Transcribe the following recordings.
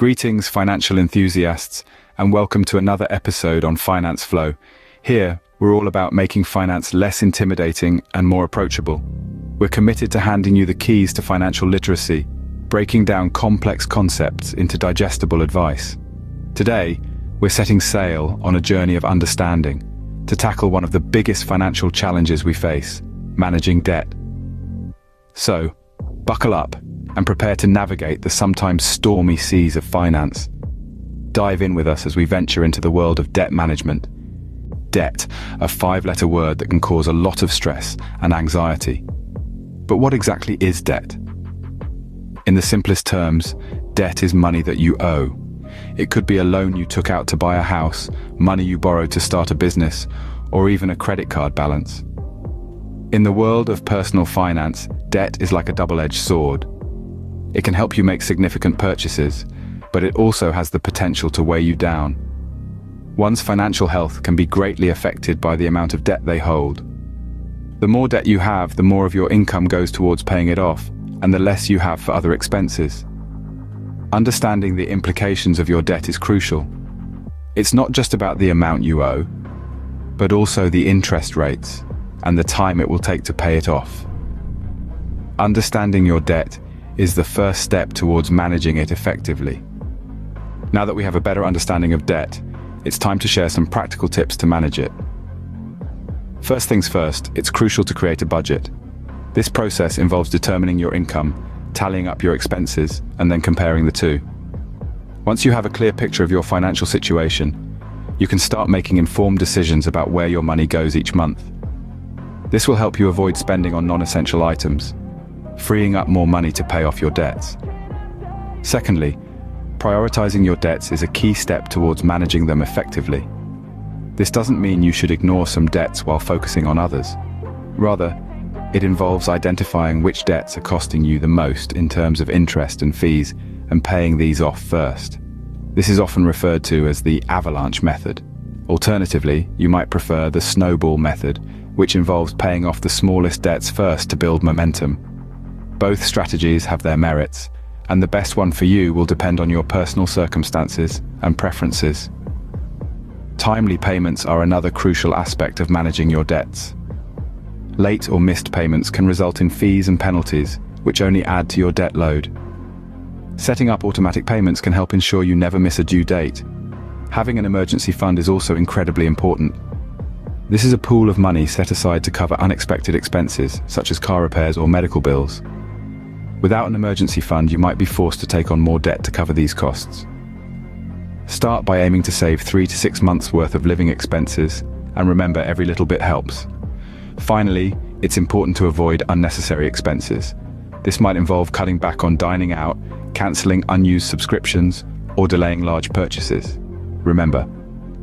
Greetings, financial enthusiasts, and welcome to another episode on Finance Flow. Here, we're all about making finance less intimidating and more approachable. We're committed to handing you the keys to financial literacy, breaking down complex concepts into digestible advice. Today, we're setting sail on a journey of understanding to tackle one of the biggest financial challenges we face, managing debt. So, buckle up and prepare to navigate the sometimes stormy seas of finance. Dive in with us as we venture into the world of debt management. Debt, a five-letter word that can cause a lot of stress and anxiety. But what exactly is debt? In the simplest terms, debt is money that you owe. It could be a loan you took out to buy a house, money you borrowed to start a business, or even a credit card balance. In the world of personal finance, debt is like a double-edged sword. It can help you make significant purchases, but it also has the potential to weigh you down. One's financial health can be greatly affected by the amount of debt they hold. The more debt you have, the more of your income goes towards paying it off, and the less you have for other expenses. Understanding the implications of your debt is crucial. It's not just about the amount you owe, but also the interest rates and the time it will take to pay it off. Understanding your debt is the first step towards managing it effectively. Now that we have a better understanding of debt, it's time to share some practical tips to manage it. First things first, it's crucial to create a budget. This process involves determining your income, tallying up your expenses, and then comparing the two. Once you have a clear picture of your financial situation, you can start making informed decisions about where your money goes each month. This will help you avoid spending on non-essential items, freeing up more money to pay off your debts. Secondly, prioritizing your debts is a key step towards managing them effectively. This doesn't mean you should ignore some debts while focusing on others. Rather, it involves identifying which debts are costing you the most in terms of interest and fees and paying these off first. This is often referred to as the avalanche method. Alternatively, you might prefer the snowball method, which involves paying off the smallest debts first to build momentum. Both strategies have their merits, and the best one for you will depend on your personal circumstances and preferences. Timely payments are another crucial aspect of managing your debts. Late or missed payments can result in fees and penalties, which only add to your debt load. Setting up automatic payments can help ensure you never miss a due date. Having an emergency fund is also incredibly important. This is a pool of money set aside to cover unexpected expenses, such as car repairs or medical bills. Without an emergency fund, you might be forced to take on more debt to cover these costs. Start by aiming to save 3 to 6 months' worth of living expenses, and remember, every little bit helps. Finally, it's important to avoid unnecessary expenses. This might involve cutting back on dining out, canceling unused subscriptions, or delaying large purchases. Remember,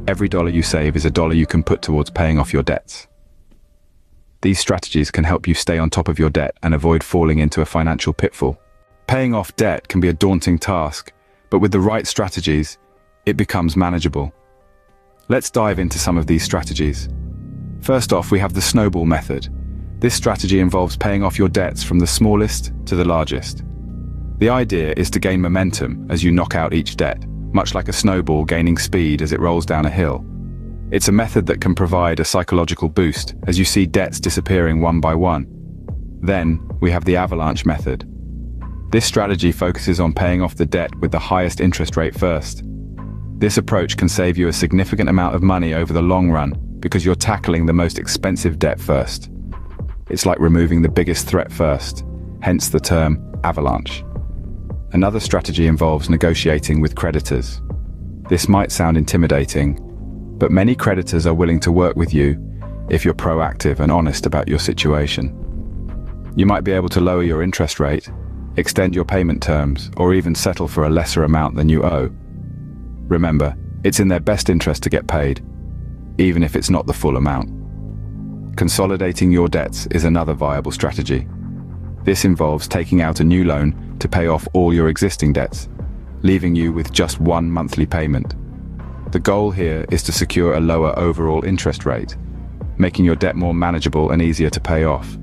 every dollar you save is a dollar you can put towards paying off your debts. These strategies can help you stay on top of your debt and avoid falling into a financial pitfall. Paying off debt can be a daunting task, but with the right strategies, it becomes manageable. Let's dive into some of these strategies. First off, we have the snowball method. This strategy involves paying off your debts from the smallest to the largest. The idea is to gain momentum as you knock out each debt, much like a snowball gaining speed as it rolls down a hill. It's a method that can provide a psychological boost as you see debts disappearing one by one. Then, we have the avalanche method. This strategy focuses on paying off the debt with the highest interest rate first. This approach can save you a significant amount of money over the long run because you're tackling the most expensive debt first. It's like removing the biggest threat first, hence the term avalanche. Another strategy involves negotiating with creditors. This might sound intimidating, but many creditors are willing to work with you if you're proactive and honest about your situation. You might be able to lower your interest rate, extend your payment terms, or even settle for a lesser amount than you owe. Remember, it's in their best interest to get paid, even if it's not the full amount. Consolidating your debts is another viable strategy. This involves taking out a new loan to pay off all your existing debts, leaving you with just one monthly payment. The goal here is to secure a lower overall interest rate, making your debt more manageable and easier to pay off.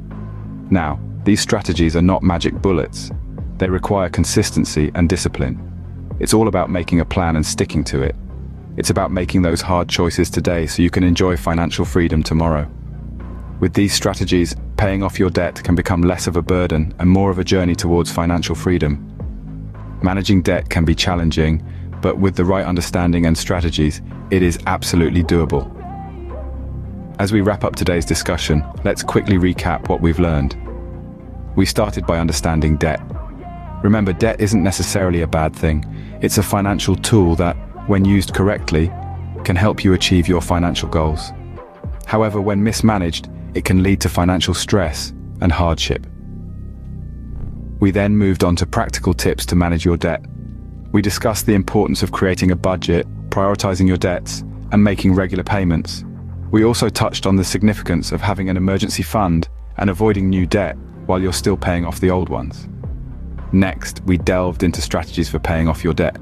Now, these strategies are not magic bullets. They require consistency and discipline. It's all about making a plan and sticking to it. It's about making those hard choices today so you can enjoy financial freedom tomorrow. With these strategies, paying off your debt can become less of a burden and more of a journey towards financial freedom. Managing debt can be challenging, but with the right understanding and strategies, it is absolutely doable. As we wrap up today's discussion, let's quickly recap what we've learned. We started by understanding debt. Remember, debt isn't necessarily a bad thing. It's a financial tool that, when used correctly, can help you achieve your financial goals. However, when mismanaged, it can lead to financial stress and hardship. We then moved on to practical tips to manage your debt. We discussed the importance of creating a budget, prioritizing your debts, and making regular payments. We also touched on the significance of having an emergency fund and avoiding new debt while you're still paying off the old ones. Next, we delved into strategies for paying off your debt.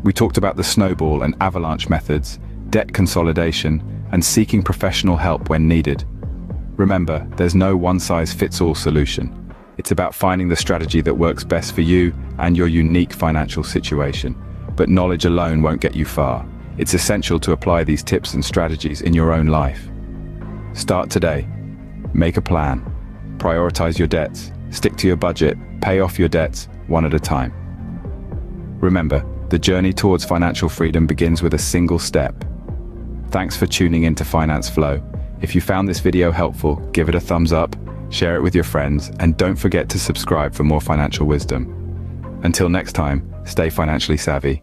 We talked about the snowball and avalanche methods, debt consolidation, and seeking professional help when needed. Remember, there's no one-size-fits-all solution. It's about finding the strategy that works best for you and your unique financial situation. But knowledge alone won't get you far. It's essential to apply these tips and strategies in your own life. Start today. Make a plan. Prioritize your debts. Stick to your budget. Pay off your debts one at a time. Remember, the journey towards financial freedom begins with a single step. Thanks for tuning in to Finance Flow. If you found this video helpful, give it a thumbs up, share it with your friends, and don't forget to subscribe for more financial wisdom. Until next time, stay financially savvy.